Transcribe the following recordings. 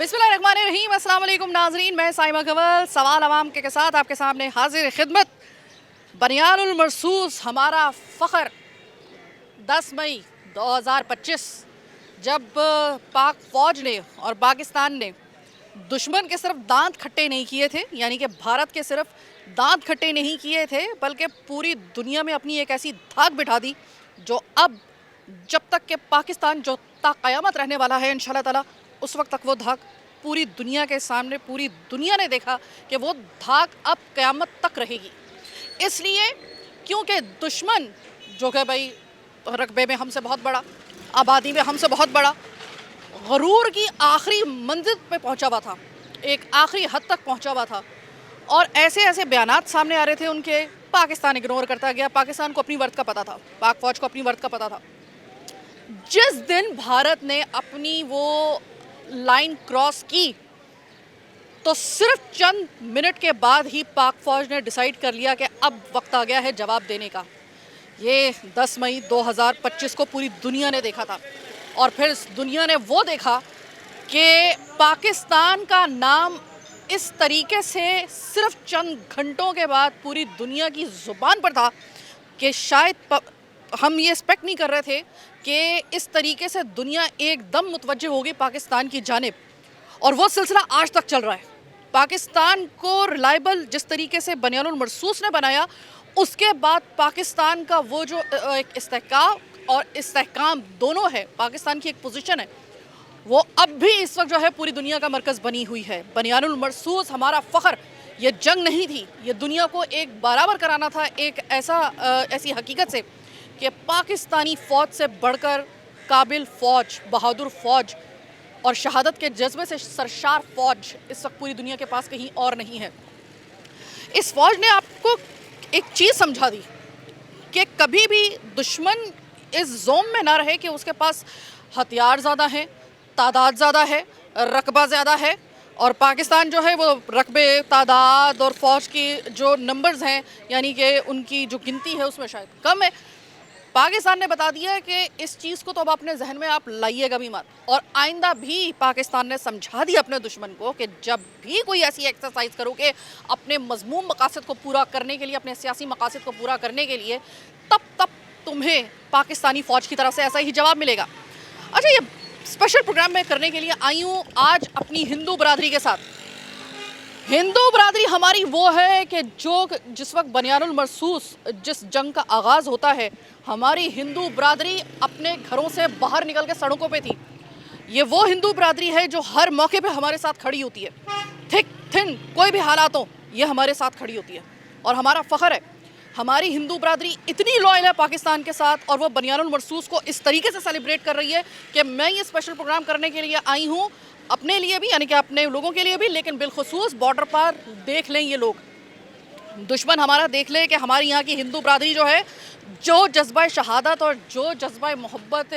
बिस्मिल्लाहिर्रहमानिर्रहीम। अस्सलाम वालेकुम नाज़रीन, मैं साइमा कंवल सवाल अवाम के साथ आपके सामने हाजिर खिदमत। बनियानुल मरसूस हमारा फ़ख्र 10 मई 2025 जब पाक फ़ौज ने और पाकिस्तान ने दुश्मन के सिर्फ दांत खट्टे नहीं किए थे, यानी कि भारत के सिर्फ दांत खट्टे नहीं किए थे, बल्कि पूरी दुनिया में अपनी एक ऐसी धाक बिठा दी जो अब जब तक कि पाकिस्तान जो क़यामत रहने वाला है इंशाअल्लाह ताला, उस वक्त तक वो धाक पूरी दुनिया के सामने, पूरी दुनिया ने देखा कि वो धाक अब क़यामत तक रहेगी। इसलिए क्योंकि दुश्मन जो कि भाई रकबे में हमसे बहुत बड़ा, आबादी में हमसे बहुत बड़ा, गरूर की आखिरी मंजिल पे पहुंचा हुआ था, एक आखिरी हद तक पहुंचा हुआ था, और ऐसे ऐसे बयानात सामने आ रहे थे उनके। पाकिस्तान इग्नोर करता गया, पाकिस्तान को अपनी वर्थ का पता था, पाक फ़ौज को अपनी वर्थ का पता था। जिस दिन भारत ने अपनी वो लाइन क्रॉस की तो सिर्फ चंद मिनट के बाद ही पाक फ़ौज ने डिसाइड कर लिया कि अब वक्त आ गया है जवाब देने का। ये 10 मई 2025 को पूरी दुनिया ने देखा था, और फिर दुनिया ने वो देखा कि पाकिस्तान का नाम इस तरीके से सिर्फ चंद घंटों के बाद पूरी दुनिया की ज़ुबान पर था कि शायद हम ये एक्सपेक्ट नहीं कर रहे थे कि इस तरीके से दुनिया एकदम मुतवज्जे होगी पाकिस्तान की जानिब, और वो सिलसिला आज तक चल रहा है। पाकिस्तान को रिलायबल जिस तरीके से बनियानुल मरसूस ने बनाया, उसके बाद पाकिस्तान का वो जो एक इस्तेहकाम और इस्तेहकाम दोनों है, पाकिस्तान की एक पोजीशन है, वो अब भी इस वक्त जो है पूरी दुनिया का मरकज़ बनी हुई है। बनियानुल मरसूस हमारा फ़ख्र, ये जंग नहीं थी, ये दुनिया को एक बराबर कराना था एक ऐसी हकीकत से कि पाकिस्तानी फ़ौज से बढ़कर काबिल फ़ौज, बहादुर फ़ौज और शहादत के जज्बे से सरशार फ़ौज इस वक्त पूरी दुनिया के पास कहीं और नहीं है। इस फ़ौज ने आपको एक चीज़ समझा दी कि कभी भी दुश्मन इस जोम में ना रहे कि उसके पास हथियार ज़्यादा हैं, तादाद ज़्यादा है, रकबा ज़्यादा है, और पाकिस्तान जो है वो रकबे, तादाद और फ़ौज की जो नंबर्स हैं, यानी कि उनकी जो गिनती है उसमें शायद कम है। पाकिस्तान ने बता दिया है कि इस चीज़ को तो अब अपने जहन में आप लाइएगा भी मत, और आइंदा भी पाकिस्तान ने समझा दिया अपने दुश्मन को कि जब भी कोई ऐसी एक्सरसाइज करोगे अपने मज़मूम मकासद को पूरा करने के लिए, अपने सियासी मकासद को पूरा करने के लिए, तब तुम्हें पाकिस्तानी फ़ौज की तरफ से ऐसा ही जवाब मिलेगा। अच्छा, ये स्पेशल प्रोग्राम में करने के लिए आई हूँ आज अपनी हिंदू बरादरी के साथ। हिंदू बरादरी हमारी वो है कि जो जिस वक्त बनियानुल मरसूस जिस जंग का आगाज़ होता है, हमारी हिंदू बरादरी अपने घरों से बाहर निकल के सड़कों पे थी। ये वो हिंदू बरादरी है जो हर मौके पे हमारे साथ खड़ी होती है, थिक थिन कोई भी हालात हो, ये हमारे साथ खड़ी होती है, और हमारा फ़ख्र है। हमारी हिंदू बरादरी इतनी लॉयल है पाकिस्तान के साथ, और वो बनियानुल मरसूस को इस तरीके से सेलिब्रेट कर रही है कि मैं ये स्पेशल प्रोग्राम करने के लिए आई हूँ, अपने लिए भी, यानी कि अपने लोगों के लिए भी, लेकिन बिलखुसूस बॉर्डर पर देख लें ये लोग, दुश्मन हमारा देख ले कि हमारी यहाँ की हिंदू बरादरी जो है, जो जज्बा शहादत और जो जज्बा मोहब्बत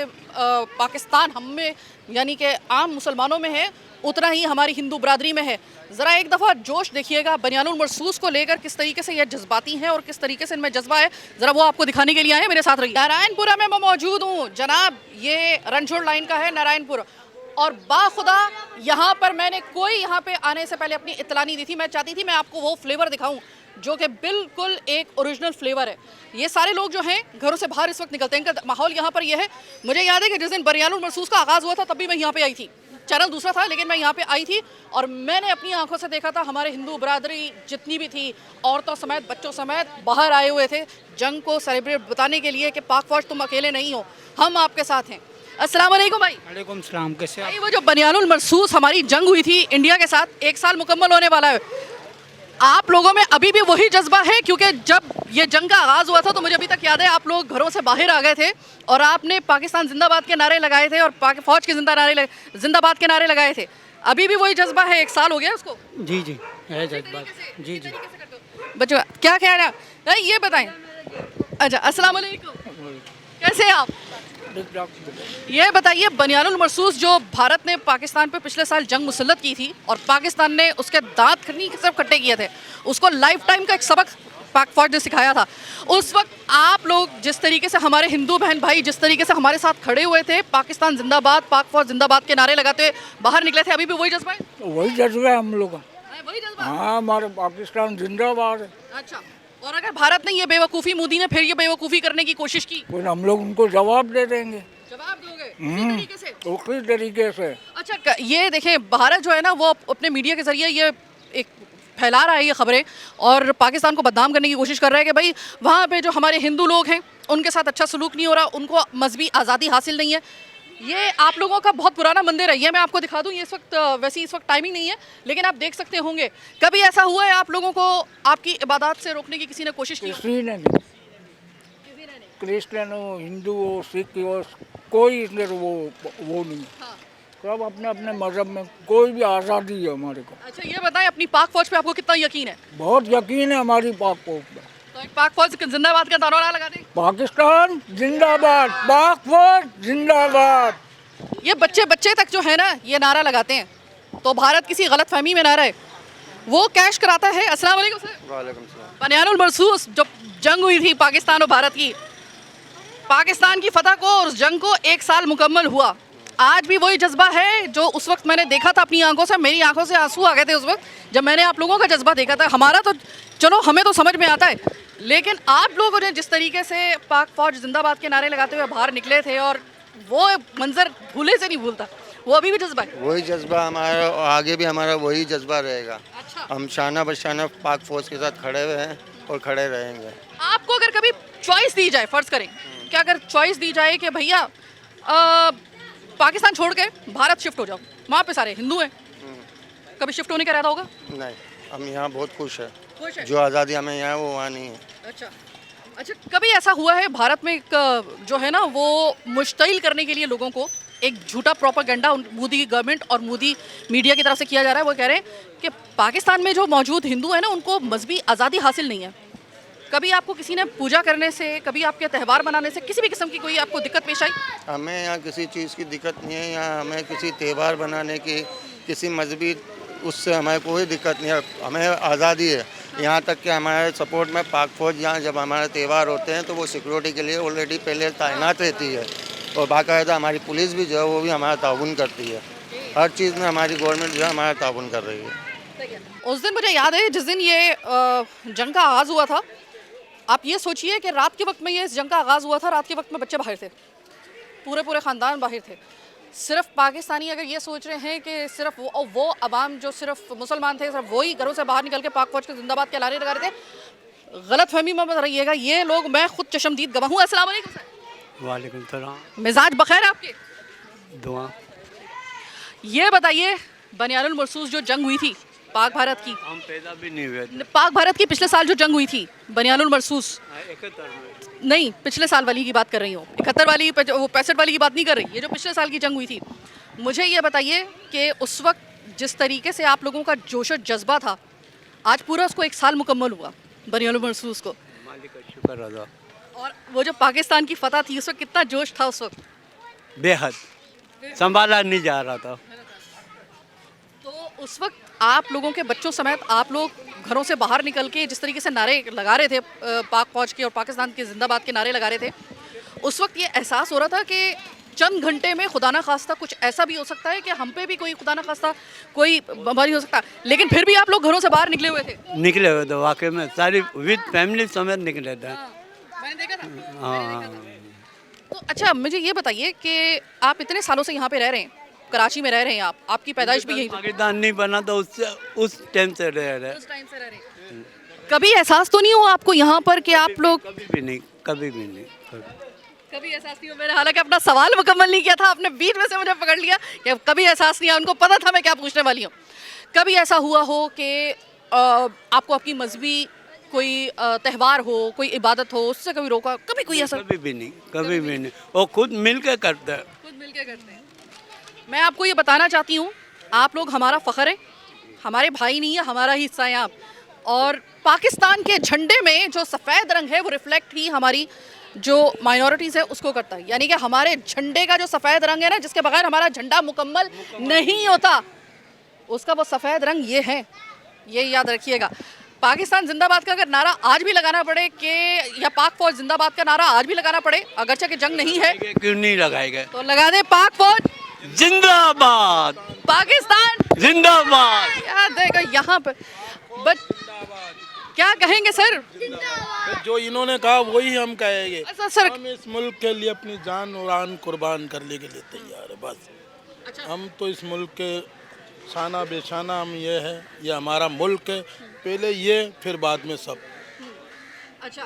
पाकिस्तान हम में यानी कि आम मुसलमानों में है, उतना ही हमारी हिंदू बरादरी में है। ज़रा एक दफ़ा जोश देखिएगा बनियानुल मरसूस को लेकर, किस तरीके से ये जज्बाती हैं और किस तरीके से इनमें जज्बा है, ज़रा वो आपको दिखाने के लिए आए हैं। मेरे साथ रहिए। नारायणपुरा में मैं मौजूद हूँ जनाब, ये रणछोड़ लाइन का है नारायणपुर, और बाखुदा यहाँ पर मैंने कोई यहाँ पे आने से पहले अपनी इत्तला नहीं दी थी। मैं चाहती थी मैं आपको वो फ्लेवर दिखाऊं जो कि बिल्कुल एक ओरिजिनल फ्लेवर है। ये सारे लोग जो हैं घरों से बाहर इस वक्त निकलते हैं, इनका माहौल यहाँ पर ये है। मुझे याद है कि जिस दिन बनियानुल मरसूस का आगाज़ हुआ था तब भी मैं यहाँ पे आई थी, चैनल दूसरा था लेकिन मैं यहाँ पे आई थी, और मैंने अपनी आंखों से देखा था हमारे हिंदू बरादरी जितनी भी थी, औरतों समेत बच्चों समेत बाहर आए हुए थे जंग को सेलिब्रेट बताने के लिए कि पाक फ़ौज तुम अकेले नहीं हो, हम आपके साथ हैं। अस्सलाम वालेकुम भाई। वालेकुम सलाम। कैसे भाई, वो जो बनियानुल मरसूस हमारी जंग हुई थी इंडिया के साथ, 1 साल मुकम्मल होने वाला है, आप लोगों में अभी भी वही जज्बा है? क्योंकि जब ये जंग का आगाज़ हुआ था तो मुझे अभी तक याद है आप लोग घरों से बाहर आ गए थे और आपने पाकिस्तान जिंदाबाद के नारे लगाए थे और फ़ौज के जिंदाबाद के नारे लगाए थे। अभी भी वही जज्बा है? 1 साल हो गया उसको? जी जी है जज्बा। जी जी। बच्चों क्या कह रहे हैं ये बताएं। अच्छा, अस्सलाम वालेकुम, कैसे हैं आप? ये बताइए, बनियानुल मरसूस जो भारत ने पाकिस्तान पे पिछले साल जंग मुसल्लत की थी और पाकिस्तान ने उसके दांत सिर्फ खट्टे किए थे, उसको लाइफ टाइम का एक सबक पाक फौज ने सिखाया था। उस वक्त आप लोग जिस तरीके से हमारे हिंदू बहन भाई जिस तरीके से हमारे साथ खड़े हुए थे, पाकिस्तान जिंदाबाद, पाक फौज जिंदाबाद के नारे लगाते हुए बाहर निकले थे, अभी भी वही जज्बा है? वही जज्बा है हम लोग का। वही जज्बा? हाँ, हमारे पाकिस्तान जिंदाबाद है। अच्छा, और अगर भारत ने ये बेवकूफ़ी, मोदी ने फिर ये बेवकूफ़ी करने की कोशिश की, फिर हम लोग उनको जवाब दे देंगे जवाब दोगे उसी तरीके से? उसी तरीके से। अच्छा, ये देखें, भारत जो है ना वो अपने मीडिया के जरिए ये एक फैला रहा है ये खबरें और पाकिस्तान को बदनाम करने की कोशिश कर रहा है कि भाई वहाँ पे जो हमारे हिंदू लोग हैं उनके साथ अच्छा सलूक नहीं हो रहा, उनको मजहबी आज़ादी हासिल नहीं है। ये आप लोगों का बहुत पुराना मंदिर है, ये मैं आपको दिखा दूँ। ये इस वक्त वैसे इस वक्त टाइमिंग नहीं है, लेकिन आप देख सकते होंगे। कभी ऐसा हुआ है आप लोगों को आपकी इबादत से रोकने की किसी ने कोशिश की? किसी ने नहीं, क्रिश्चियन हो, हिंदू हो, सिख हो, कोई इधर वो नहीं। हाँ। सब अपने अपने मजहब में, कोई भी आज़ादी है हमारे को। अच्छा, ये बताएं, अपनी पाक फौज पे आपको कितना यकीन है? बहुत यकीन है हमारी पाक फौज पे। तो एक पाक फौज जिंदाबाद का नारा लगा दें। पाकिस्तान जिंदाबाद, पाक फौज जिंदाबाद। ये बच्चे बच्चे तक जो है ना ये नारा लगाते हैं, तो भारत किसी गलत फहमी में ना रहे, वो कैश कराता है। अस्सलाम वालेकुम सर। वालेकुम सलाम। बनियानुल मरसूस जब जंग हुई थी पाकिस्तान और भारत की, पाकिस्तान की फतह को और उस जंग को 1 साल मुकम्मल हुआ। आज भी वही जज्बा है जो उस वक्त मैंने देखा था अपनी आंखों से। मेरी आंखों से आंसू आ गए थे उस वक्त जब मैंने आप लोगों का जज्बा देखा था। हमारा तो चलो हमें तो समझ में आता है, लेकिन आप लोगों ने जिस तरीके से पाक फौज जिंदाबाद के नारे लगाते हुए बाहर निकले थे और वो मंजर भूले से नहीं भूलता, वो अभी भी जज्बा है। वही जज्बा हमारा आगे भी हमारा वही जज्बा रहेगा। अच्छा, हम शाना बशाना पाक फौज के साथ खड़े हुए हैं और खड़े रहेंगे। आपको अगर कभी चॉइस दी जाए, फर्ज करें कि अगर चॉइस दी जाए कि भैया पाकिस्तान छोड़ के भारत शिफ्ट हो जाओ, वहाँ पे सारे हिंदू हैं, कभी शिफ्ट होने का इरादा होगा? नहीं, हम यहाँ बहुत खुश है। खुश है? जो आज़ादी हमें यहाँ है वो वहाँ नहीं है। अच्छा अच्छा, कभी ऐसा हुआ है भारत में एक जो है ना वो मुश्तिल करने के लिए लोगों को एक झूठा प्रोपेगेंडा मोदी गवर्नमेंट और मोदी मीडिया की तरफ से किया जा रहा है? वो कह रहे हैं कि पाकिस्तान में जो मौजूद हिंदू है ना उनको मजहबी आज़ादी हासिल नहीं है। कभी आपको किसी ने पूजा करने से, कभी आपके त्यौहार मनाने से किसी भी किस्म की कोई आपको दिक्कत पेश आई? हमें यहाँ किसी चीज़ की दिक्कत नहीं है। यहाँ हमें किसी त्यौहार बनाने की, किसी मजहबी उससे हमें कोई दिक्कत नहीं है। हमें आज़ादी है। यहाँ तक कि हमारे सपोर्ट में पाक फौज यहाँ जब हमारे त्यौहार होते हैं तो वो सिक्योरिटी के लिए ऑलरेडी पहले तैनात रहती है और बाकायदा हमारी पुलिस भी जो है वो भी हमारा ताउन करती है। हर चीज़ में हमारी गवर्नमेंट जो है हमारा ताउन कर रही है। उस दिन मुझे याद है जिस दिन ये जंग का आगाज़ हुआ था, आप ये सोचिए कि रात के वक्त में ये इस जंग का आगाज़ हुआ था, रात के वक्त में बच्चे बाहर थे, पूरे पूरे ख़ानदान बाहर थे। सिर्फ पाकिस्तानी अगर ये सोच रहे हैं कि सिर्फ वो अवाम जो सिर्फ मुसलमान थे, सिर्फ वही घरों से बाहर निकल के पाक फौज के जिंदाबाद के नारे लगा रहे थे, गलत फहमी में मत रहिएगा। ये लोग, मैं खुद चशमदीद गवाह हूँ। अस्सलाम वालेकुम सर। वालेकुम सलाम। मिजाज बखैर है आपके? दुआ। ये बताइए, बनियानुल मरसूस जो जंग हुई थी पाक भारत की, हम पैदा भी नहीं हुए थे। पाक भारत की पिछले साल जो जंग हुई थी बनियानुल मरसूस, 71 में। नहीं पिछले साल वाली की बात कर रही हूँ, 71 वाली, वो 65 वाली की बात नहीं कर रही, ये जो पिछले साल की जंग हुई थी। मुझे ये बताइए कि उस वक्त जिस तरीके से आप लोगों का जोश और जज्बा था, आज पूरा उसको 1 साल मुकम्मल हुआ बनियानुल मरसूस को, मालिक का शुक्र अदा। और वो जो पाकिस्तान की फतह थी उस वक्त कितना जोश था उस वक्त? बेहद संभाला नहीं जा रहा था। तो उस वक्त आप लोगों के बच्चों समेत आप लोग घरों से बाहर निकल के जिस तरीके से नारे लगा रहे थे, पाक फौज के और पाकिस्तान के जिंदाबाद के नारे लगा रहे थे, उस वक्त ये एहसास हो रहा था कि चंद घंटे में खुदा ना खास्ता कुछ ऐसा भी हो सकता है कि हम पे भी कोई खुदा ना खास्ता कोई बीमारी हो सकता है, लेकिन फिर भी आप लोग घरों से बाहर निकले हुए थे? निकले हुए थे वाकई में, सारी विद फैमिली समेत निकले थे। मैंने देखा था। हाँ। तो अच्छा मुझे ये बताइए कि आप इतने सालों से यहाँ पे रह रहे हैं, कराची में रह रहे हैं, आपकी पैदाइश भी यहीं? पाकिस्तान नहीं बना तो उससे उस टाइम से रह रहे। उस टाइम से रह रहे हैं। कभी एहसास तो नहीं हुआ आपको यहाँ पर कि आप लोग? कभी भी नहीं, कभी भी नहीं। कभी एहसास नहीं हुआ? मैंने हालांकि अपना सवाल मुकम्मल नहीं किया था, आपने बीच में से मुझे पकड़ लिया कि कभी एहसास नहीं हुआ। उनको पता था मैं क्या पूछने वाली हूँ। कभी ऐसा हुआ हो कि आपको आपकी मजहबी कोई त्यौहार हो, कोई इबादत हो, उससे कभी रोका? कभी कोई ऐसा? कभी भी नहीं, कभी भी नहीं। वो खुद मिल के करते हैं। खुद मिल के करते हैं। मैं आपको ये बताना चाहती हूँ, आप लोग हमारा फ़ख्र है, हमारे भाई नहीं है, हमारा ही हिस्सा है आप। और पाकिस्तान के झंडे में जो सफ़ेद रंग है वो रिफ्लेक्ट ही हमारी जो माइनॉरिटीज़ है उसको करता है। यानी कि हमारे झंडे का जो सफ़ेद रंग है ना, जिसके बगैर हमारा झंडा मुकम्मल नहीं होता, उसका वो सफ़ेद रंग ये है, ये याद रखिएगा। पाकिस्तान जिंदाबाद का अगर नारा आज भी लगाना पड़े कि या पाक फौज जिंदाबाद का नारा आज भी लगाना पड़े, अगरचे कि जंग नहीं है, क्यों नहीं लगाएगा? तो लगा दे पाक फौज जिंदाबाद, पाकिस्तान जिंदाबाद। क्या देखो यहाँ पर बट क्या कहेंगे सर? जो इन्होंने कहा वही हम कहेंगे। सर हम इस मुल्क के लिए अपनी जान और आन कुर्बान करने के लिए तैयार है बस। हम तो इस मुल्क के शाना बेशाना हम ये है, ये हमारा मुल्क है, पहले ये फिर बाद में सब। अच्छा,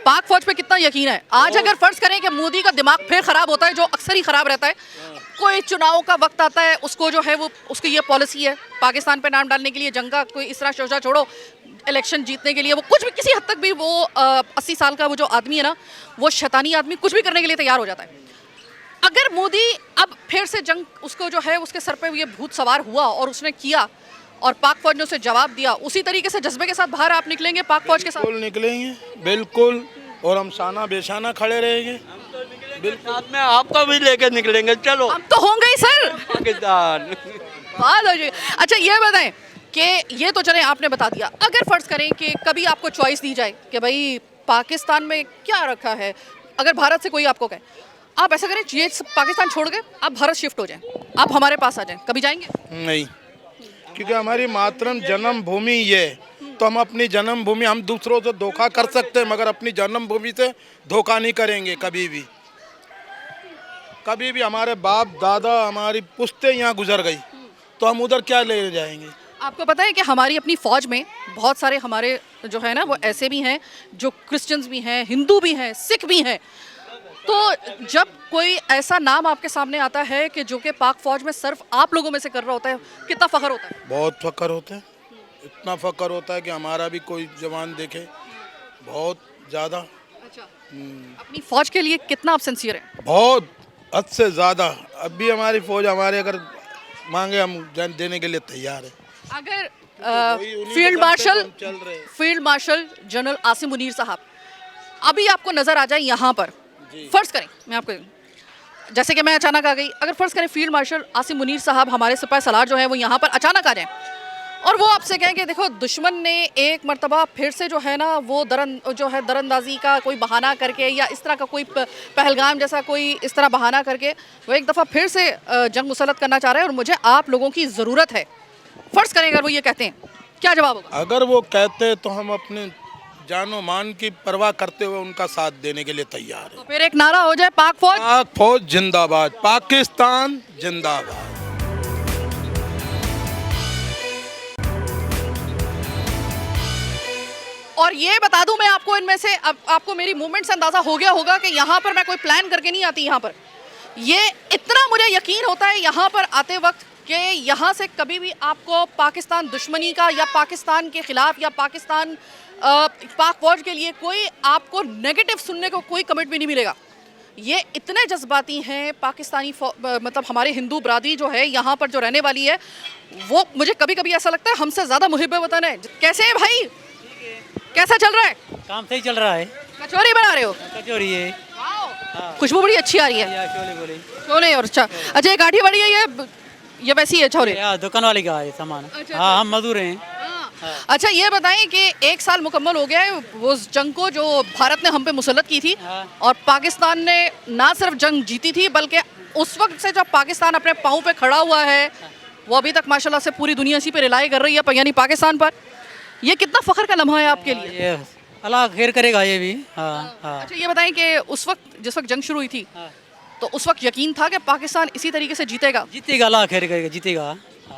पाक फौज पे कितना यकीन है? आज अगर फर्ज करें कि मोदी का दिमाग फिर खराब होता है, जो अक्सर ही खराब रहता है, कोई चुनाव का वक्त आता है, उसको जो है वो उसकी ये पॉलिसी है पाकिस्तान पे नाम डालने के लिए, जंग का कोई इस तरह सोचा छोड़ो, इलेक्शन जीतने के लिए वो कुछ भी, किसी हद तक भी वो 80 साल का वो जो आदमी है ना, वो शैतानी आदमी कुछ भी करने के लिए तैयार हो जाता है। अगर मोदी अब फिर से जंग उसको जो है उसके सर पे ये भूत सवार हुआ और उसने किया और पाक फौज ने उसे जवाब दिया, उसी तरीके से जज्बे के साथ बाहर आप निकलेंगे पाक फौज के साथ? बिल्कुल निकलेंगे, बिल्कुल, और हम शाना बेशाना खड़े रहेंगे। साथ में आपको भी लेके निकलेंगे, चलो। हम तो होंगे ही सर, पाकिस्तान। बात हो जाएगी। अच्छा ये बताएं कि ये तो चले आपने बता दिया, अगर फर्ज करें कि कभी आपको चॉइस दी जाए कि भाई पाकिस्तान में क्या रखा है, अगर भारत से कोई आपको कहे आप ऐसा करें, ये पाकिस्तान छोड़ के आप भारत शिफ्ट हो जाएं, आप हमारे पास आ जाएं, कभी जाएंगे? नहीं, क्योंकि हमारी मातरम जन्मभूमि ये, तो हम अपनी जन्मभूमि, हम दूसरों से धोखा कर सकते हैं मगर अपनी जन्मभूमि से धोखा नहीं करेंगे कभी भी। कभी भी हमारे बाप दादा हमारी पुश्तें यहाँ गुजर गई तो हम उधर क्या ले जाएंगे? आपको पता है कि हमारी अपनी फ़ौज में बहुत सारे हमारे जो है ना वो ऐसे भी हैं जो क्रिश्चियंस भी हैं, हिंदू भी हैं, सिख भी हैं। तो जब कोई ऐसा नाम आपके सामने आता है कि जो कि पाक फौज में सिर्फ आप लोगों में से कर रहा होता है, कितना फ़ख्र होता है? बहुत फ़ख्र होता है, इतना फ़ख्र होता है कि हमारा भी कोई जवान देखे, बहुत ज़्यादा। अच्छा, अपनी फ़ौज के लिए कितना आप सिंसियर हैं? बहुत हद से ज़्यादा। अब भी हमारी फ़ौज हमारे अगर मांगे हम देने के लिए तैयार है। अगर उन्हीं के फील्ड दम पे मार्शल हम चल रहे हैं। Field marshal general Asim Munir साहब अभी आपको नज़र आ जाए यहाँ पर, फ़र्ज़ करें मैं आपको, जैसे कि मैं अचानक आ गई, अगर फ़र्ज़ करें फील्ड मार्शल आसिम मुनीर साहब हमारे सिपाही सलार जो है वो यहाँ पर अचानक आ जाएँ और वो आपसे कहें कि देखो दुश्मन ने एक मर्तबा फिर से जो है ना वो दरअंदाजी का कोई बहाना करके या इस तरह का कोई पहलगाम जैसा कोई इस तरह बहाना करके वो एक दफ़ा फिर से जंग मुसल्लत करना चाह रहे हैं और मुझे आप लोगों की ज़रूरत है। फ़र्ज़ करें अगर वो ये कहते हैं, क्या जवाब होगा? अगर वो कहते हैं तो हम अपने जानो मान की परवाह करते हुए उनका साथ देने के लिए तैयार तो है। फिर एक नारा हो जाए, पाक फौज, पाक फौज जिंदाबाद, पाकिस्तान जिंदाबाद। और ये बता दूं मैं आपको, इनमें से अब आपको मेरी मूवमेंट से अंदाज़ा हो गया होगा कि यहाँ पर मैं कोई प्लान करके नहीं आती। यहाँ पर ये इतना मुझे यकीन होता है यहाँ पर आते वक्त कि यहाँ से कभी भी आपको पाकिस्तान दुश्मनी का या पाकिस्तान के ख़िलाफ़ या पाकिस्तान पाक फौज के लिए कोई आपको नेगेटिव सुनने को कोई कमेंट भी नहीं मिलेगा। ये इतने जज्बाती हैं पाकिस्तानी मतलब हमारे हिंदू बरादरी जो है यहाँ पर जो रहने वाली है, वो मुझे कभी कभी ऐसा लगता है हमसे ज़्यादा मुहिब वतन है। कैसे है भाई, कैसा चल रहा है? काम सही चल रहा है। कचौरी बना रहे हो? कचौरी है, खुशबू बड़ी अच्छी आ रही है। छोले बोले छोले और अच्छा अच्छा, ये गाठी बड़ी है, ये वैसी है छोले? दुकान वाले का है सामान। अच्छा, हाँ, हम मजदूर हैं। अच्छा ये बताएं कि 1 साल मुकम्मल हो गया है वो जंग को जो भारत ने हम पे मुसल्लत की थी और पाकिस्तान ने ना सिर्फ जंग जीती थी बल्कि उस वक्त से जब पाकिस्तान अपने पाँव पे खड़ा हुआ है वो अभी तक माशाल्लाह से पूरी दुनिया इसी पे रिलाई कर रही है, यानी पाकिस्तान पर। ये कितना फ़ख्र का लम्हा है आपके लिए? ये अल्लाह खैर करेगा ये भी। हाँ हाँ। अच्छा ये बताएं कि उस वक्त जिस वक्त जंग शुरू हुई थी तो उस वक्त यकीन था कि पाकिस्तान इसी तरीके से जीतेगा? जीतेगा, अल्लाह खैर करेगा, जीतेगा।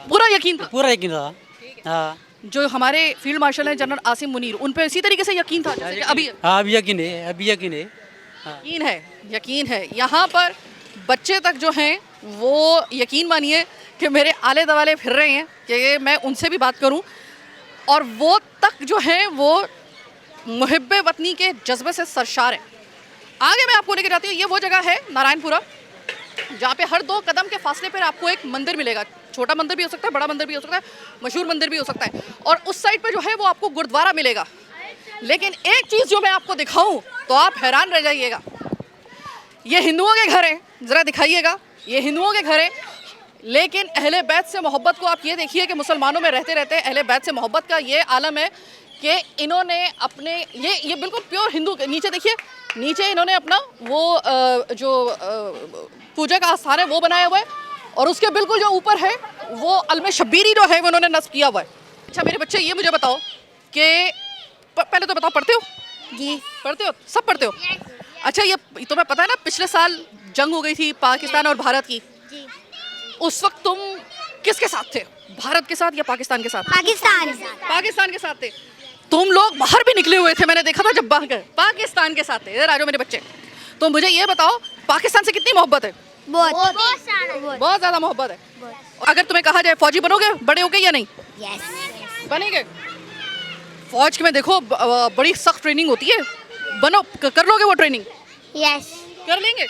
पूरा यकीन था? पूरा यकीन था। हाँ, जो हमारे फील्ड मार्शल हैं जनरल आसिम मुनीर, उन पे इसी तरीके से यकीन था जैसे कि अभी? हाँ, अभी यकीन है, अभी यकीन है। यकीन है, यकीन है। यहाँ पर बच्चे तक जो हैं वो यकीन मानिए कि मेरे आले दवाले फिर रहे हैं कि मैं उनसे भी बात करूं और वो तक जो हैं वो मुहिब्बे वतनी के जज्बे से सरशार हैं। आगे मैं आपको लेकर जाती हूँ, ये वो जगह है नारायणपुरा जहाँ पे हर 2 कदम के फासले पर आपको एक मंदिर मिलेगा। छोटा मंदिर भी हो सकता है, बड़ा मंदिर भी हो सकता है, मशहूर मंदिर भी हो सकता है और उस साइड पे जो है वो आपको गुरुद्वारा मिलेगा। लेकिन एक चीज़ जो मैं आपको दिखाऊं तो आप हैरान रह जाइएगा। ये हिंदुओं के घर हैं, ज़रा दिखाइएगा, ये हिंदुओं के घर हैं, लेकिन अहले बैत से मोहब्बत को आप ये देखिए कि मुसलमानों में रहते रहते अहले बैत से मोहब्बत का ये आलम है कि इन्होंने अपने ये बिल्कुल प्योर हिंदू के नीचे देखिए, नीचे इन्होंने अपना वो जो पूजा का स्थान है वो बनाया हुआ है, और उसके बिल्कुल जो ऊपर है वो अलमे शब्बीरी जो है वो उन्होंने नस्ब किया हुआ है। अच्छा मेरे बच्चे ये मुझे बताओ कि पहले तो बताओ, पढ़ते हो? जी पढ़ते हो, सब पढ़ते हो? अच्छा ये तुम्हें पता है ना पिछले साल जंग हो गई थी पाकिस्तान और भारत की, जी उस वक्त तुम किसके साथ थे, भारत के साथ या पाकिस्तान के साथ? पाकिस्तान पाकिस्तान के साथ थे। तुम लोग बाहर भी निकले हुए थे, मैंने देखा था जब बाहर गए, पाकिस्तान के साथ थे। इधर आ जाओ मेरे बच्चे, तो मुझे ये बताओ पाकिस्तान से कितनी मोहब्बत है? बहुत बहुत ज्यादा मोहब्बत है। अगर तुम्हें कहा जाए फौजी बनोगे बड़े होके या नहीं? यस बनेंगे? फौज में देखो बड़ी सख्त ट्रेनिंग होती है, बनो, कर लोगे वो ट्रेनिंग? यस कर लेंगे?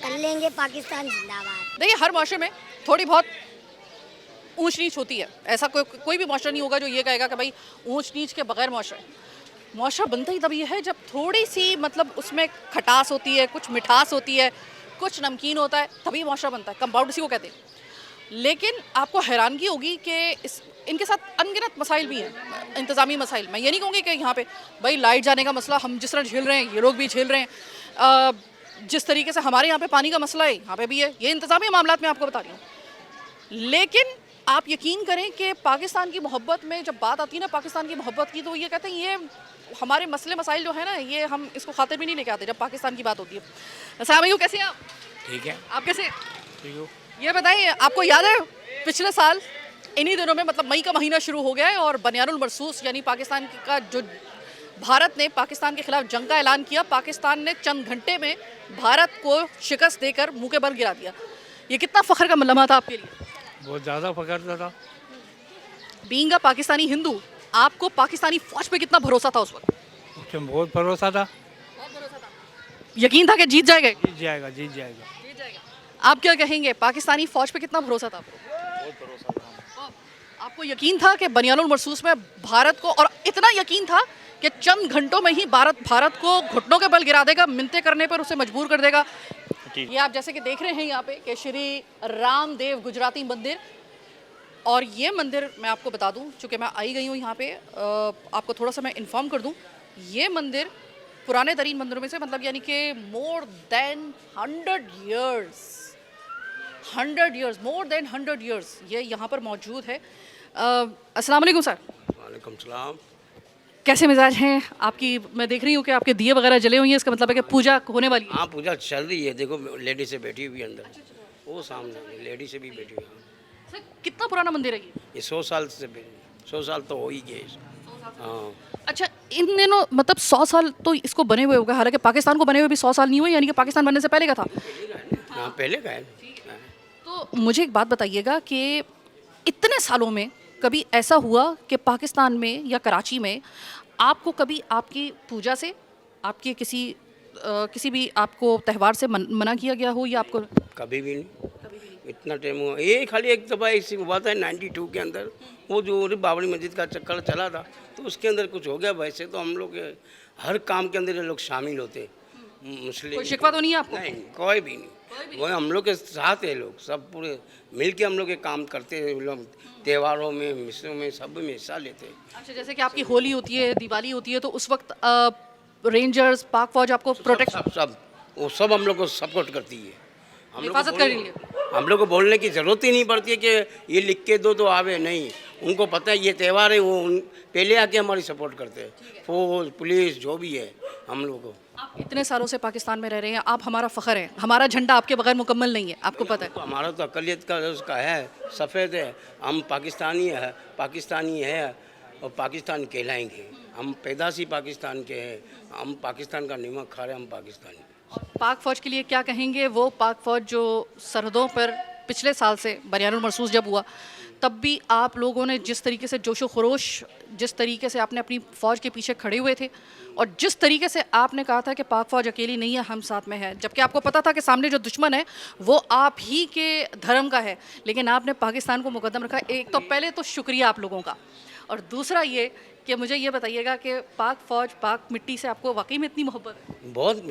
कर लेंगे। पाकिस्तान जिंदाबाद। देखिए हर माशरे में थोड़ी बहुत ऊंच नीच होती है, ऐसा कोई भी माशरा नहीं होगा जो ये कहेगा कि भाई ऊंच नीच के बगैर माशरा बनता ही तभी है जब थोड़ी सी मतलब उसमें खटास होती है, कुछ मिठास होती है, कुछ नमकीन होता है, तभी माशरा बनता है। कंपाउंड इसी को कहते हैं। लेकिन आपको हैरानगी होगी कि इनके साथ अनगिनत मसाइल भी हैं, इंतज़ामी मसाइल। मैं ये नहीं कहूँगी कि यहाँ पे भाई लाइट जाने का मसला हम जिस तरह झेल रहे हैं ये लोग भी झेल रहे हैं, जिस तरीके से हमारे यहाँ पे पानी का मसला है यहाँ पे भी है, ये इंतज़ामी मामलात में आपको बता रही हूँ। लेकिन आप यकीन करें कि पाकिस्तान की मोहब्बत में जब बात आती है ना पाकिस्तान की मोहब्बत की, तो ये कहते हैं ये हमारे मसले मसाइल जो है ना ये हम इसको खातिर भी नहीं लेके आते जब पाकिस्तान की बात होती है। अस्सलाम वालेकुम, कैसे हैं आप? ठीक है। आप कैसे? ठीक हो। ये बताइए आपको याद है पिछले साल इन्हीं दिनों में मतलब मई का महीना शुरू हो गया है और बनियानुल मरसूस यानी पाकिस्तान का जो भारत ने पाकिस्तान के खिलाफ जंग का ऐलान किया, पाकिस्तान ने चंद घंटे में भारत को शिकस्त देकर मुंह के बल गिरा दिया। ये कितना फ़ख्र का लम्हा था आपके लिए? बहुत ज़्यादा पकड़ता था। बीइंग अ पाकिस्तानी हिंदू, आपको पाकिस्तानी फौज पे कितना भरोसा था उस वक्त? उसमें बहुत भरोसा था। यकीन था कि जीत जाएगा? जीत जाएगा, जीत जाएगा। जीत जाएगा। आप क्या कहेंगे, पाकिस्तानी फौज पे कितना भरोसा था आपको? बहुत भरोसा था। आपको यकीन था कि बनियानुल मरसूस में भारत को, और इतना यकीन था कि चंद घंटों में ही भारत को घुटनों के बल गिरा देगा, मिन्नतें करने पर उसे मजबूर कर देगा। ये आप जैसे कि देख रहे हैं यहाँ पे कि श्री रामदेव गुजराती मंदिर, और ये मंदिर मैं आपको बता दूं, चूँकि मैं आई गई हूँ यहाँ पे, आपको थोड़ा सा मैं इन्फॉर्म कर दूं, ये मंदिर पुराने तरीन मंदिरों में से मतलब यानी कि more than 100 years more than 100 years ये यहाँ पर मौजूद है। अस्सलाम वालेकुम सर। वालेकुम सलाम। कैसे मिजाज हैं आपकी? मैं देख रही हूँ कि आपके दिए वगैरह जले हुए हैं, इसका मतलब है कि पूजा होने वाली है। हाँ पूजा चल रही है, देखो लेडी से बैठी हुई है अंदर, वो सामने लेडी से भी बैठी हुई है। सर कितना पुराना मंदिर है ये 100 साल से 100 साल तो हो ही गए। हाँ अच्छा इन दिनों मतलब 100 साल तो इसको बने हुए होगा, हालांकि पाकिस्तान को बने हुए भी 100 साल नहीं हुए, यानी कि पाकिस्तान बनने से पहले का था। हाँ पहले का है। तो मुझे एक बात बताइएगा कि इतने सालों में कभी ऐसा हुआ कि पाकिस्तान में या कराची में आपको कभी आपकी पूजा से, आपके किसी भी आपको त्यौहार से मना किया गया हो, या आपको? कभी भी नहीं, इतना टाइम हुआ ये खाली एक दफ़ा ऐसी हुआ था 92 के अंदर, वो जो बाबरी मस्जिद का चक्कर चला था तो उसके अंदर कुछ हो गया। वैसे तो हम लोग हर काम के अंदर ये लोग शामिल होते, मुस्लिम। कोई शिकवा तो नहीं है आपको? नहीं, कोई भी नहीं, वो हम लोग के साथ है, लोग सब पूरे मिल के हम लोग ये काम करते हैं, लोग त्योहारों में मिसरों में सब में हिस्सा लेते हैं। अच्छा जैसे कि आपकी होली होती है, दिवाली होती है, तो उस वक्त रेंजर्स पाक फौज आपको प्रोटेक्ट सब वो सब हम लोग को सपोर्ट करती है। हिफाजत कर रही है। हम लोग को बोलने की ज़रूरत ही नहीं पड़ती है कि ये लिख के दो तो आवे, नहीं, उनको पता है ये त्यौहार है, वो पहले आके हमारी सपोर्ट करते हैं, फौज पुलिस जो भी है हम लोग को। आप इतने सालों से पाकिस्तान में रह रहे हैं, आप हमारा फ़ख्र हैं, हमारा झंडा आपके बगैर मुकम्मल नहीं है, आपको पता है। तो हमारा तो अकलियत का उसका है, सफ़ेद है, हम पाकिस्तानी है और पाकिस्तान कहलाएंगे। हम पैदाशी पाकिस्तान के हैं, हम पाकिस्तान का नमक खा रहे हैं, हम पाकिस्तानी। पाक फ़ौज के लिए क्या कहेंगे? वो पाक फ़ौज जो सरहदों पर पिछले साल से बनियानुल मरसूस जब हुआ तब भी आप लोगों ने जिस तरीके से जोशो खरोश, जिस तरीके से आपने अपनी फ़ौज के पीछे खड़े हुए थे, और जिस तरीके से आपने कहा था कि पाक फ़ौज अकेली नहीं है, हम साथ में है, जबकि आपको पता था कि सामने जो दुश्मन है वो आप ही के धर्म का है, लेकिन आपने पाकिस्तान को मुकद्दम रखा। एक तो पहले तो शुक्रिया आप लोगों का, और दूसरा ये कि मुझे ये बताइएगा कि पाक फ़ौज, पाक मिट्टी से आपको वाकई में इतनी मोहब्बत है? बहुत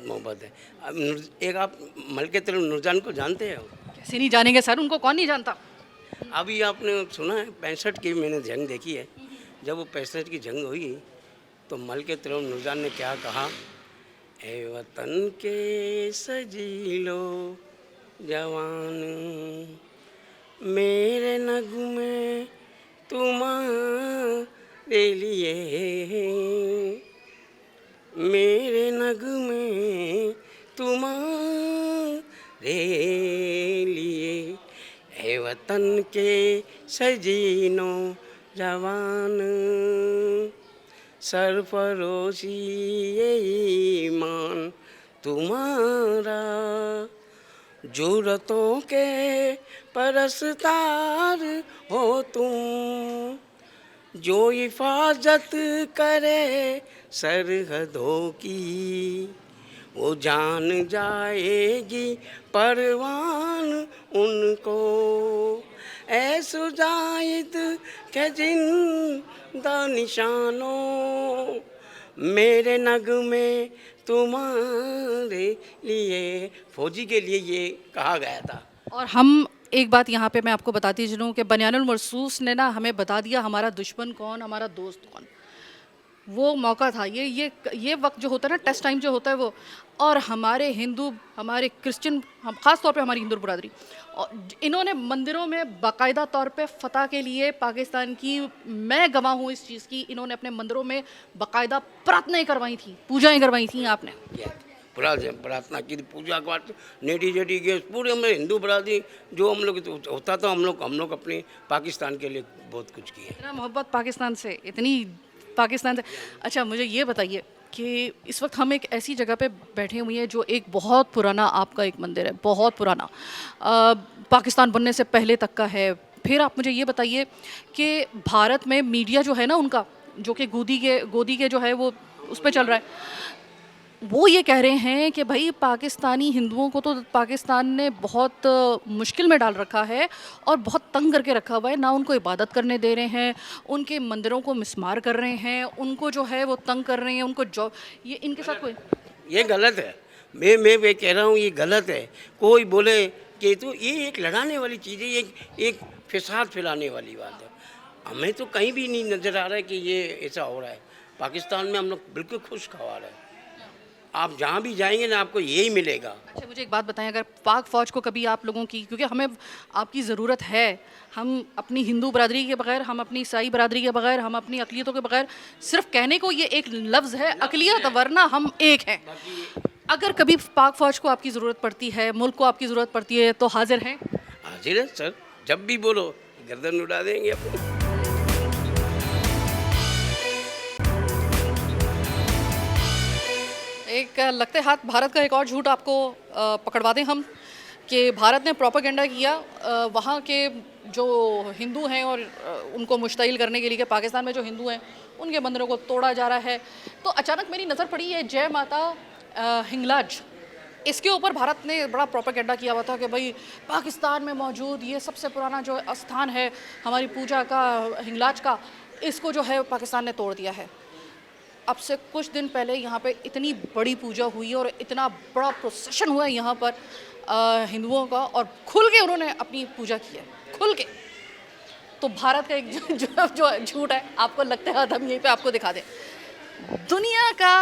मोहब्बत है। अब एक आप मलके तरफ नूरजान को जानते हैं? कैसे नहीं जानेंगे सर, उनको कौन नहीं जानता। अभी आपने सुना है 65 की मैंने जंग देखी है, जब वो पैंसठ की जंग हुई तो मलिक तिरुन नूरजान ने क्या कहा, ए वतन के सजीलो जवान, मेरे नगमे तुम्हारे लिए, मेरे नगमे तुम्हारे लिए, ए वतन के सजीनों जवान, सरफरोशी ये ईमान तुम्हारा, जुरतों के परस्तार हो तुम, जो हिफाजत करे सरहदों की, वो जान जाएगी परवान उनको, ऐ सुजाहिद के जिंदा निशानों, मेरे नगमे तुम्हारे लिए, फौजी के लिए ये कहा गया था। और हम एक बात यहाँ पे मैं आपको बताती चलूँ कि बनियानुल मरसूस ने ना हमें बता दिया हमारा दुश्मन कौन, हमारा दोस्त कौन। वो मौका था, ये वक्त जो होता है ना, टेस्ट टाइम जो होता है वो, और हमारे हिंदू, हमारे क्रिश्चियन, हम ख़ास तौर पे हमारी हिंदू बरादरी, और इन्होंने मंदिरों में बाकायदा तौर पे फतह के लिए पाकिस्तान की, मैं गवाह हूँ इस चीज़ की, इन्होंने अपने मंदिरों में बाकायदा प्रार्थनाएं करवाई थी, पूजाएं करवाई थी आपने। पूरा प्रार्थना की, पूजा पाठ, नेटी जेटी के पूरे हमारे हिंदू बरादरी जो हम लोग होता था, हम लोग अपने पाकिस्तान के लिए बहुत कुछ किए। इतना मोहब्बत पाकिस्तान से, इतनी पाकिस्तान से। अच्छा मुझे ये बताइए कि इस वक्त हम एक ऐसी जगह पे बैठे हुए हैं जो एक बहुत पुराना आपका एक मंदिर है, बहुत पुराना, पाकिस्तान बनने से पहले तक का है। फिर आप मुझे ये बताइए कि भारत में मीडिया जो है ना उनका, जो कि गोदी के जो है वो उस पर चल रहा है, वो ये कह रहे हैं कि भाई पाकिस्तानी हिंदुओं को तो पाकिस्तान ने बहुत मुश्किल में डाल रखा है और बहुत तंग करके रखा हुआ है, ना उनको इबादत करने दे रहे हैं, उनके मंदिरों को मिसमार कर रहे हैं, उनको जो है वो तंग कर रहे हैं, उनको जो ये इनके साथ कोई, ये गलत है। मैं कह रहा हूँ ये गलत है। कोई बोले कि तो ये एक लड़ाने वाली चीज़ है, ये एक फिसाद फैलाने वाली बात है। हमें तो कहीं भी नहीं नज़र आ रहा है कि ये ऐसा हो रहा है। पाकिस्तान में हम लोग बिल्कुल खुशखवार है, आप जहाँ भी जाएंगे ना आपको यही मिलेगा। अच्छा मुझे एक बात बताएं, अगर पाक फ़ौज को कभी आप लोगों की, क्योंकि हमें आपकी ज़रूरत है, हम अपनी हिंदू बरादरी के बगैर, हम अपनी ईसाई बरादरी के बगैर, हम अपनी अक़लियतों के बगैर, सिर्फ कहने को ये एक लफ्ज़ है अक़लियत, वरना हम एक हैं। अगर कभी पाक फ़ौज को आपकी ज़रूरत पड़ती है, मुल्क को आपकी ज़रूरत पड़ती है, तो हाजिर हैं? हाजिर है सर, जब भी बोलो गर्दन उड़ा देंगे अपनी। एक लगते हाथ भारत का एक और झूठ आपको पकड़वा दें हम, कि भारत ने प्रोपेगेंडा किया वहाँ के जो हिंदू हैं और उनको मुश्तइल करने के लिए कि पाकिस्तान में जो हिंदू हैं उनके मंदिरों को तोड़ा जा रहा है। तो अचानक मेरी नज़र पड़ी है जय माता हिंगलाज, इसके ऊपर भारत ने बड़ा प्रोपेगेंडा किया हुआ था कि भाई पाकिस्तान में मौजूद ये सबसे पुराना जो स्थान है हमारी पूजा का, हिंगलाज का, इसको जो है पाकिस्तान ने तोड़ दिया है। अब से कुछ दिन पहले यहाँ पे इतनी बड़ी पूजा हुई और इतना बड़ा प्रोसेशन हुआ है यहाँ पर हिंदुओं का, और खुल के उन्होंने अपनी पूजा की है, खुल के। तो भारत का एक जो झूठ है, आपको लगता है हम यहीं पे आपको दिखा दें। दुनिया का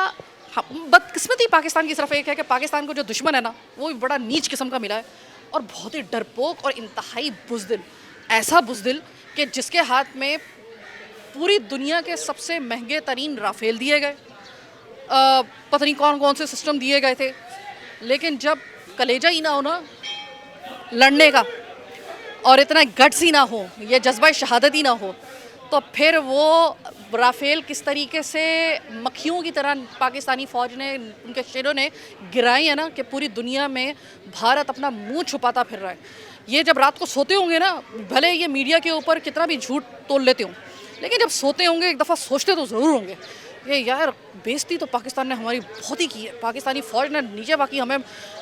बदकिस्मती पाकिस्तान की सिर्फ एक है कि पाकिस्तान को जो दुश्मन है ना वो भी बड़ा नीच किस्म का मिला है और बहुत ही डरपोक और इंतहाई बुज़दिल, ऐसा बुज़दिल कि जिसके हाथ में पूरी दुनिया के सबसे महंगे तरीन राफेल दिए गए, पता नहीं कौन कौन से सिस्टम दिए गए थे, लेकिन जब कलेजा ही ना हो ना लड़ने का और इतना गट्स ही ना हो, ये जज्बा शहादत ही ना हो, तो फिर वो राफेल किस तरीके से मक्खियों की तरह पाकिस्तानी फ़ौज ने, उनके शेरों ने गिराई है ना, कि पूरी दुनिया में भारत अपना मुंह छुपाता फिर रहा है। ये जब रात को सोते होंगे ना, भले ये मीडिया के ऊपर कितना भी झूठ तोल लेते हों, लेकिन जब सोते होंगे एक दफ़ा सोचते तो ज़रूर होंगे ये यार बेइज्जती तो पाकिस्तान ने हमारी बहुत ही की है, पाकिस्तानी फ़ौज ने नीचे बाकी हमें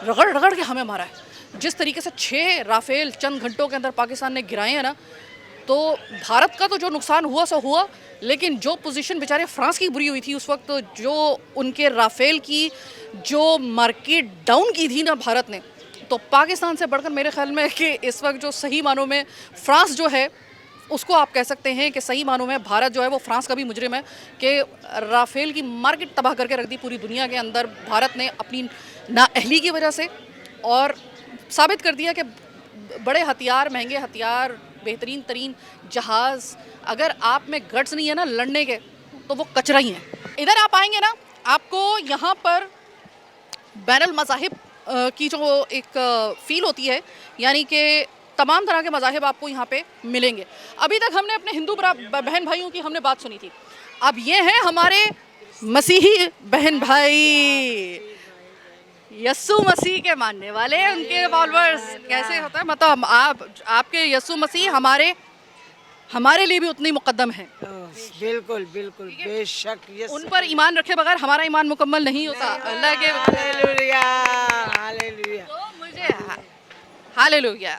रगड़ रगड़ के हमें मारा है। जिस तरीके से 6 राफेल चंद घंटों के अंदर पाकिस्तान ने गिराए हैं ना, तो भारत का तो जो नुकसान हुआ सो हुआ, लेकिन जो पोजीशन बेचारे फ्रांस की बुरी हुई थी उस वक्त, जो उनके राफेल की जो मार्केट डाउन की थी ना भारत ने, तो पाकिस्तान से बढ़कर मेरे ख्याल में कि इस वक्त जो सही मानों में फ्रांस जो है उसको आप कह सकते हैं कि सही मानों में भारत जो है वो फ्रांस का भी मुजरिम है कि राफेल की मार्केट तबाह करके रख दी पूरी दुनिया के अंदर। भारत ने अपनी नाअहली की वजह से और साबित कर दिया कि बड़े हथियार, महंगे हथियार, बेहतरीन तरीन जहाज़, अगर आप में गट्स नहीं है ना लड़ने के, तो वो कचरा ही है। इधर आप आएंगे ना, आपको यहाँ पर बैनुल मज़ाहिब की जो एक फ़ील होती है, यानी कि तमाम तरह के मज़ाहिब आपको यहाँ पे मिलेंगे। अभी तक हमने अपने हिंदू बहन भाइयों की हमने बात सुनी थी, अब ये हैं हमारे मसीही बहन भाई, यस्सु मसीह के मानने वाले, उनके फॉलोअर्स। कैसे होता है, मतलब आपके यस्सु मसीह हमारे लिए भी उतनी मुकद्दम है। बिल्कुल बिल्कुल बेशक, उन पर ईमान रखे बगैर हमारा ईमान मुकम्मल नहीं होता। अल्लाह के हालेलुया हालेलुया। तो हालेलुया,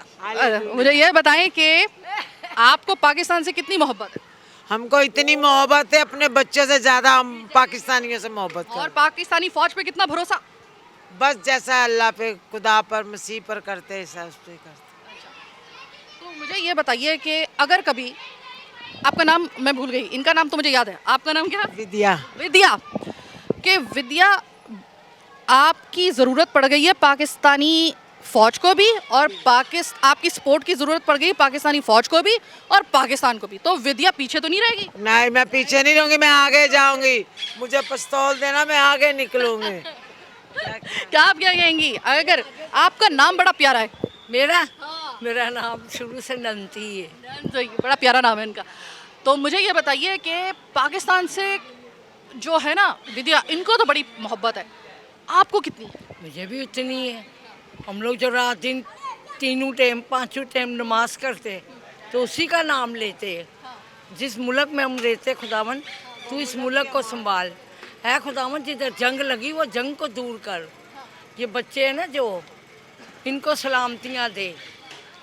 मुझे ये बताएं कि आपको पाकिस्तान से कितनी मोहब्बत है? हमको इतनी मोहब्बत है, अपने बच्चों से ज़्यादा हम पाकिस्तानियों से मोहब्बत और करते पाकिस्तानी फौज पे कितना भरोसा? बस जैसा अल्लाह पे, खुदा पर, मसीह पर करते हैं, ऐसा उस पे करते। तो मुझे ये बताइए कि अगर कभी आपका नाम मैं भूल गई, इनका नाम तो मुझे याद है, आपका नाम क्या है? विद्या। विद्या। कि विद्या, आपकी ज़रूरत पड़ गई है पाकिस्तानी फ़ौज को भी और आपकी सपोर्ट की ज़रूरत पड़ गई पाकिस्तानी फ़ौज को भी और पाकिस्तान को भी, तो विद्या पीछे तो नहीं रहेगी? नहीं, मैं पीछे नहीं रहूँगी, मैं आगे जाऊँगी। मुझे पिस्तौल देना, मैं आगे निकलूँगी। क्या आप क्या कहेंगी? अगर आपका नाम बड़ा प्यारा है। मेरा नाम शुरू से नंती है। बड़ा प्यारा नाम है इनका। तो मुझे ये बताइए कि पाकिस्तान से जो है ना विद्या, इनको तो बड़ी मोहब्बत है, आपको कितनी है? मुझे भी उतनी है। हम लोग जो रात दिन तीनों टाइम पांचों टाइम नमाज करते तो उसी का नाम लेते हैं। जिस मुल्क में हम रहते, खुदावन तू इस मुल्क को संभाल, है खुदावन, जिधर जंग लगी वो जंग को दूर कर। ये बच्चे हैं ना जो, इनको सलामतियाँ दे,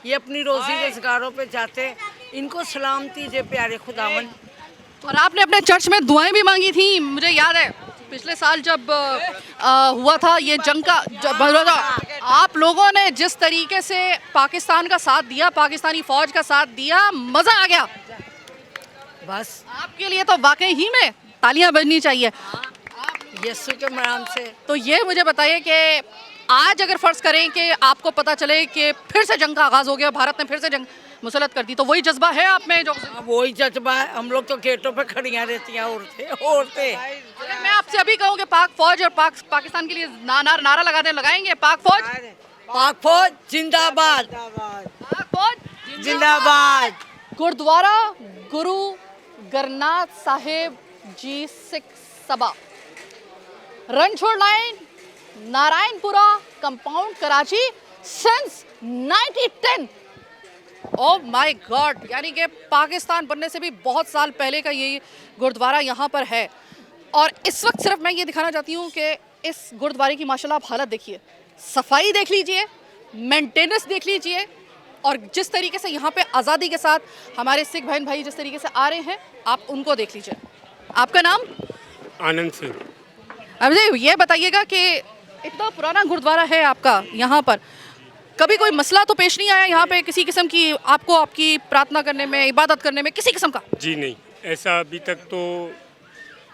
ये अपनी रोज़ी रोजगारों पे जाते, इनको सलामती दे प्यारे खुदावन। और आपने अपने चर्च में दुआएं भी मांगी थी, मुझे याद है पिछले साल जब हुआ था ये जंग का, जब आप लोगों ने जिस तरीके से पाकिस्तान का साथ दिया, पाकिस्तानी फ़ौज का साथ दिया, मज़ा आ गया। बस आपके लिए तो वाकई ही में तालियां बजनी चाहिए यीशु के नाम से। तो ये मुझे बताइए कि आज अगर फ़र्ज़ करें कि आपको पता चले कि फिर से जंग का आगाज़ हो गया, भारत ने फिर से जंग मुसलत कर दी, तो वही जज्बा है आप में जो? वही जज्बा है। हम लोग तो गेटों पे खड़ियाँ रहती हैं औरतें। अगर मैं आपसे अभी कहूँ कि पाक फ़ौज और पाकिस्तान के लिए नारा लगाएंगे, पाक फ़ौज जिंदाबाद, पाक फ़ौज जिंदाबाद। गुरुद्वारा गुरु गरनाथ साहिब जी सिख सभा, Ranchhod line, Narayanpura compound, Karachi, since 1910। Oh my God, यानी कि पाकिस्तान बनने से भी बहुत साल पहले का ये गुरुद्वारा यहाँ पर है। और इस वक्त सिर्फ मैं ये दिखाना चाहती हूँ कि इस गुरुद्वारे की माशाल्लाह आप हालत देखिए, सफाई देख लीजिए, मेंटेनेंस देख लीजिए, और जिस तरीके से यहाँ पे आज़ादी के साथ हमारे सिख बहन भाई जिस तरीके से आ रहे हैं, आप उनको देख लीजिए। आपका नाम? आनंद सिंह। अब ये बताइएगा कि इतना पुराना गुरुद्वारा है आपका यहाँ पर, कभी कोई मसला तो पेश नहीं आया यहाँ पे किसी किस्म की, आपको आपकी प्रार्थना करने में, इबादत करने में किसी किस्म का? जी नहीं, ऐसा अभी तक तो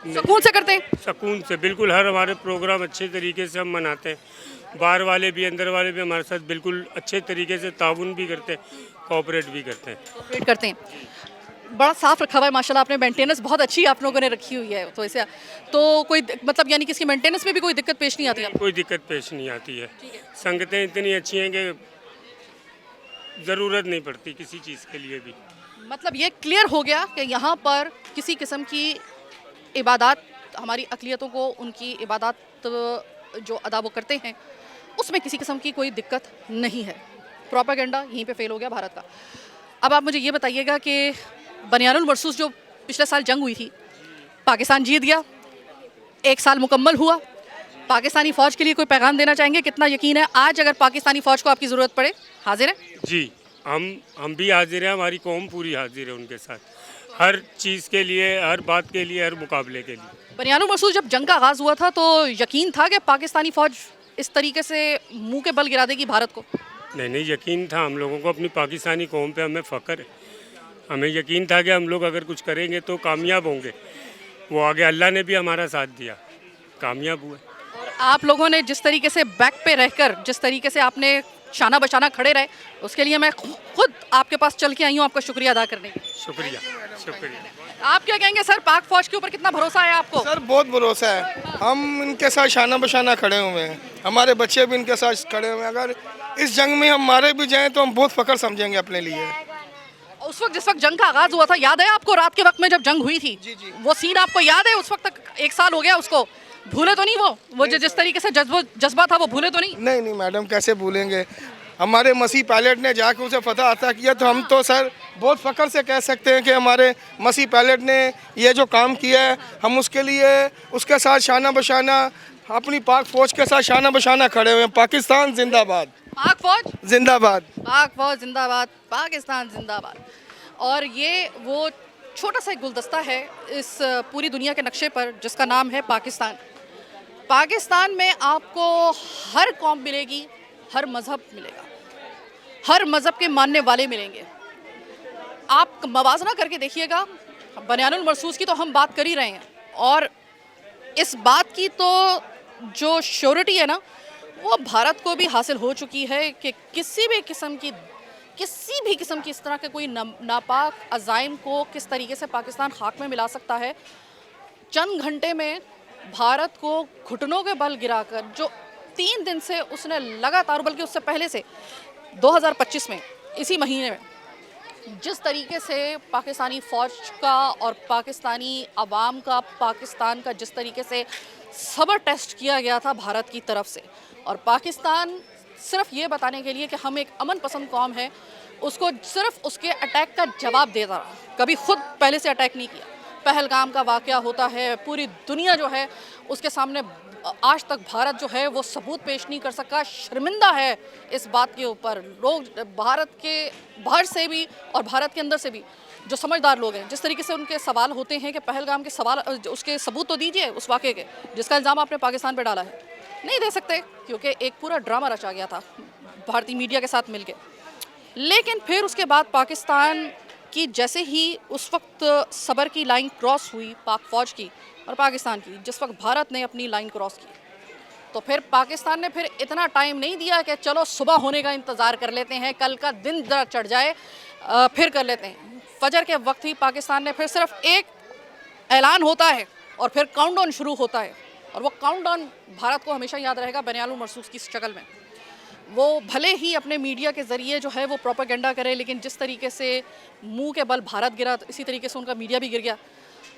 सुकून से करते हैं? सुकून से बिल्कुल, हर हमारे प्रोग्राम अच्छे तरीके से हम मनाते हैं। बाहर वाले भी अंदर वाले भी हमारे साथ बिल्कुल अच्छे तरीके से ताउन भी करते हैं, कोऑपरेट भी करते हैं। कोऑपरेट करते हैं। बड़ा साफ रखा हुआ है माशाल्लाह, आपने मेंटेनेंस बहुत अच्छी आप लोगों ने रखी हुई है। तो ऐसे तो कोई मतलब यानी कि इसकी मेंटेनेंस में भी कोई दिक्कत पेश नहीं आती है? कोई दिक्कत पेश नहीं आती है। संगतें इतनी अच्छी हैं कि ज़रूरत नहीं पड़ती किसी चीज़ के लिए भी। मतलब ये क्लियर हो गया कि यहाँ पर किसी किस्म की इबादत, हमारी अक़लियतों को उनकी इबादत जो अदा वो करते हैं उसमें किसी किस्म की कोई दिक्कत नहीं है। प्रोपेगेंडा यहीं पे फेल हो गया भारत का। अब आप मुझे ये बताइएगा कि बनियानुल मरसूस जो पिछले साल जंग हुई थी, पाकिस्तान जीत गया, 1 साल मुकम्मल हुआ, पाकिस्तानी फ़ौज के लिए कोई पैगाम देना चाहेंगे? कितना यकीन है आज अगर पाकिस्तानी फ़ौज को आपकी ज़रूरत पड़े, हाजिर है? जी, हम भी हाजिर हैं, हमारी कौम पूरी हाजिर है उनके साथ, हर चीज़ के लिए, हर बात के लिए, हर मुकाबले के लिए। बनियानुल मरसूस जब जंग का आगाज़ हुआ था तो यकीन था कि पाकिस्तानी फ़ौज इस तरीके से मुंह के बल गिरा देगी भारत को? नहीं, यकीन था हम लोगों को, अपनी पाकिस्तानी कौम पे हमें फ़ख्र है। हमें यकीन था कि हम लोग अगर कुछ करेंगे तो कामयाब होंगे। वो आगे अल्लाह ने भी हमारा साथ दिया, कामयाब हुए। और आप लोगों ने जिस तरीके से बैक पे रहकर जिस तरीके से आपने शाना बशाना खड़े रहे, उसके लिए मैं खुद आपके पास चल के आई हूँ आपका शुक्रिया अदा करने के लिए। शुक्रिया शुक्रिया। आप क्या कहेंगे सर, पाक फौज के ऊपर कितना भरोसा है आपको? सर बहुत भरोसा है, हम इनके साथ शाना बशाना खड़े हुए हैं, हमारे बच्चे भी इनके साथ खड़े हुए हैं। अगर इस जंग में हम मारे भी जाएं तो हम बहुत फख्र समझेंगे अपने लिए। उस वक्त जिस वक्त जंग का आगाज हुआ था, याद है आपको रात के वक्त में जब जंग हुई थी? जी जी। वो सीन आपको याद है? उस वक्त तक 1 साल हो गया उसको, भूले तो नहीं? वो जो जिस तरीके से जज्बा था वो भूले तो नहीं? नहीं नहीं मैडम, कैसे भूलेंगे। हमारे मसीह पायलट ने जाकर उसे फतह अता किया, तो हम तो सर बहुत फ़ख्र से कह सकते हैं कि हमारे मसीह पायलट ने ये जो काम किया है, हम उसके लिए उसके साथ शाना बशाना अपनी पाक फ़ौज के साथ शाना बशाना खड़े हुए हैं। पाकिस्तान जिंदाबाद, पाक फौज जिंदाबाद, पाक फौज जिंदाबाद, पाकिस्तान जिंदाबाद। और ये वो छोटा सा एक गुलदस्ता है इस पूरी दुनिया के नक्शे पर जिसका नाम है पाकिस्तान। पाकिस्तान में आपको हर कौम मिलेगी, हर मज़हब मिलेगा, हर मज़हब के मानने वाले मिलेंगे। आप मवाजना करके देखिएगा, बनियानुल मरसूस की तो हम बात कर ही रहे हैं, और इस बात की तो जो श्योरिटी है ना, वो भारत को भी हासिल हो चुकी है कि किसी भी किस्म की इस तरह के कोई नापाक अज़ाइम को किस तरीके से पाकिस्तान खाक में मिला सकता है। चंद घंटे में भारत को घुटनों के बल गिराकर, जो 3 दिन से उसने लगातार, बल्कि उससे पहले से 2025 में इसी महीने में जिस तरीके से पाकिस्तानी फ़ौज का और पाकिस्तानी अवाम का, पाकिस्तान का जिस तरीके से सब्र टेस्ट किया गया था भारत की तरफ से, और पाकिस्तान सिर्फ ये बताने के लिए कि हम एक अमन पसंद कौम है, उसको सिर्फ उसके अटैक का जवाब देता रहा, कभी खुद पहले से अटैक नहीं किया। पहलगाम का वाक़या होता है, पूरी दुनिया जो है उसके सामने आज तक भारत जो है वो सबूत पेश नहीं कर सका। शर्मिंदा है इस बात के ऊपर लोग, भारत के बाहर से भी और भारत के अंदर से भी जो समझदार लोग हैं। जिस तरीके से उनके सवाल होते हैं कि पहलगाम के सवाल, उसके सबूत तो दीजिए उस वाक़े के जिसका इल्ज़ाम आपने पाकिस्तान पे डाला है। नहीं दे सकते क्योंकि एक पूरा ड्रामा रचा गया था भारतीय मीडिया के साथ मिलके। लेकिन फिर उसके बाद पाकिस्तान की जैसे ही उस वक्त सबर की लाइन क्रॉस हुई पाक फ़ौज की और पाकिस्तान की, जिस वक्त भारत ने अपनी लाइन क्रॉस की, तो फिर पाकिस्तान ने फिर इतना टाइम नहीं दिया कि चलो सुबह होने का इंतज़ार कर लेते हैं, कल का दिन ज़रा चढ़ जाए फिर कर लेते हैं। फजर के वक्त ही पाकिस्तान ने फिर सिर्फ एक ऐलान होता है और फिर काउंटडाउन शुरू होता है, और वो काउंटडाउन भारत को हमेशा याद रहेगा बनियानुल मरसूस की शक्ल में। वो भले ही अपने मीडिया के ज़रिए जो है वो प्रोपेगेंडा करे, लेकिन जिस तरीके से मुंह के बल भारत गिरा, तो इसी तरीके से उनका मीडिया भी गिर गया,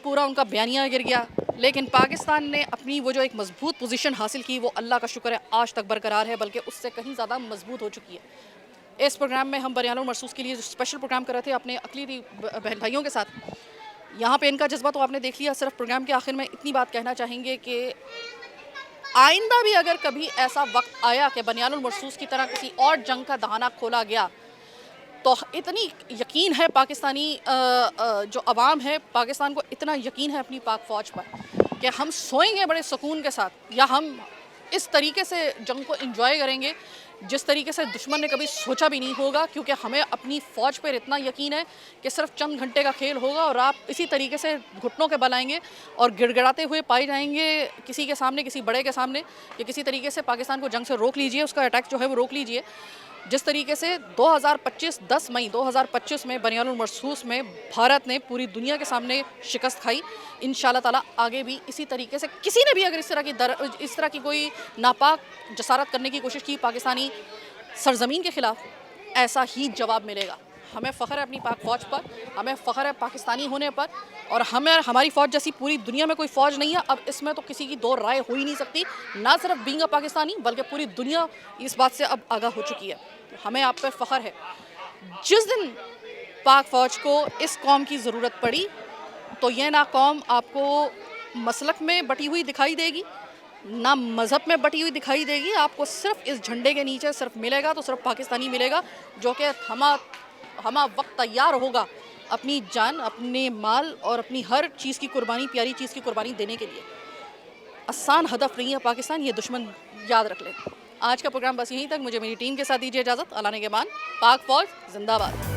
पूरा उनका बयानिया गिर गया। लेकिन पाकिस्तान ने अपनी वो जो एक मजबूत पोजीशन हासिल की, वो अल्लाह का शुक्र है आज तक बरकरार है, बल्कि उससे कहीं ज़्यादा मजबूत हो चुकी है। इस प्रोग्राम में हम बनियानुल मरसूस के लिए स्पेशल प्रोग्राम कर रहे थे अपने अक़लीदी बहन भाइयों के साथ। यहाँ पे इनका जज्बा तो आपने देख लिया। सिर्फ प्रोग्राम के आखिर में इतनी बात कहना चाहेंगे कि आइंदा भी अगर कभी ऐसा वक्त आया कि बनियानुल मरसूस की तरह किसी और जंग का दहाना खोला गया, तो इतनी यकीन है पाकिस्तानी जो अवाम है, पाकिस्तान को इतना यकीन है अपनी पाक फ़ौज पर कि हम सोएंगे बड़े सुकून के साथ, या हम इस तरीके से जंग को एंजॉय करेंगे जिस तरीके से दुश्मन ने कभी सोचा भी नहीं होगा। क्योंकि हमें अपनी फ़ौज पर इतना यकीन है कि सिर्फ चंद घंटे का खेल होगा और आप इसी तरीके से घुटनों के बल आएंगे और गिड़गिड़ाते हुए पाए जाएंगे किसी के सामने, किसी बड़े के सामने, कि किसी तरीके से पाकिस्तान को जंग से रोक लीजिए, उसका अटैक जो है वो रोक लीजिए। जिस तरीके से 10 मई 2025 में बनियानुल मरसूस में भारत ने पूरी दुनिया के सामने शिकस्त खाई, इंशाल्लाह ताला आगे भी इसी तरीके से किसी ने भी अगर इस तरह की कोई नापाक जसारत करने की कोशिश की पाकिस्तानी सरजमीन के ख़िलाफ़, ऐसा ही जवाब मिलेगा। हमें फ़ख्र है अपनी पाक फ़ौज पर, हमें फ़ख्र है पाकिस्तानी होने पर, और हमारी फ़ौज जैसी पूरी दुनिया में कोई फ़ौज नहीं है। अब इसमें तो किसी की दो राय हो ही नहीं सकती, ना सिर्फ बीइंग अ पाकिस्तानी बल्कि पूरी दुनिया इस बात से अब आगाह हो चुकी है। हमें आप पर फ़ख्र है। जिस दिन पाक फ़ौज को इस कौम की ज़रूरत पड़ी, तो यह ना कौम आपको मसलक में बटी हुई दिखाई देगी, ना मज़हब में बटी हुई दिखाई देगी। आपको सिर्फ इस झंडे के नीचे सिर्फ मिलेगा तो सिर्फ पाकिस्तानी मिलेगा, जो कि हमा वक्त तैयार होगा अपनी जान, अपने माल और अपनी हर चीज़ की कुर्बानी, प्यारी चीज़ की कुर्बानी देने के लिए। आसान हदफ नहीं है पाकिस्तान, ये दुश्मन याद रख लें। आज का प्रोग्राम बस यहीं तक। मुझे मेरी टीम के साथ दीजिए इजाज़त। अल्लाह ने के मान। पाक फ़ौज जिंदाबाद।